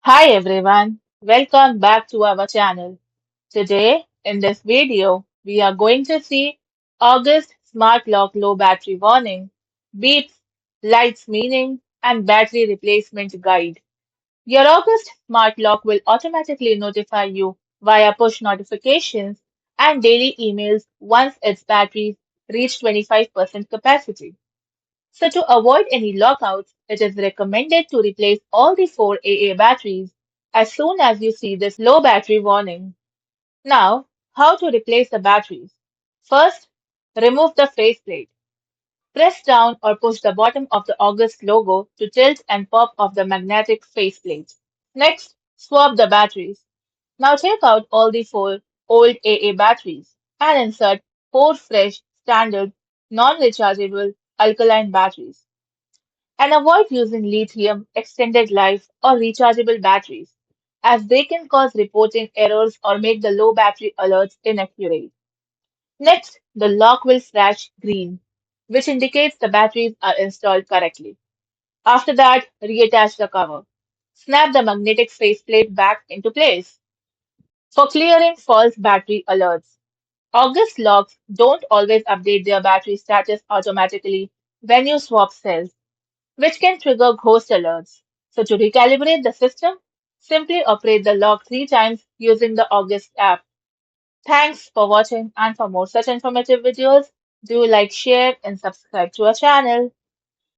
Hi everyone, welcome back to our channel. Today, in this video, we are going to see August Smart Lock Low Battery Warning, Beeps, Lights Meaning, and Battery Replacement Guide. Your August Smart Lock will automatically notify you via push notifications and daily emails once its batteries reach 25% capacity. So to avoid any lockouts, it is recommended to replace all the four AA batteries as soon as you see this low battery warning. Now, how to replace the batteries? First, remove the faceplate. Press down or push the bottom of the August logo to tilt and pop off the magnetic faceplate. Next, swap the batteries. Now take out all the four old AA batteries and insert four fresh, standard, non-rechargeable alkaline batteries. And avoid using lithium, extended life, or rechargeable batteries, as they can cause reporting errors or make the low battery alerts inaccurate. Next, the lock will flash green, which indicates the batteries are installed correctly. After that, reattach the cover. Snap the magnetic faceplate back into place. For clearing false battery alerts, August locks don't always update their battery status automatically when you swap cells, which can trigger ghost alerts. So to recalibrate the system, simply operate the lock 3 times using the August app. Thanks for watching, and for more such informative videos, do like, share and subscribe to our channel.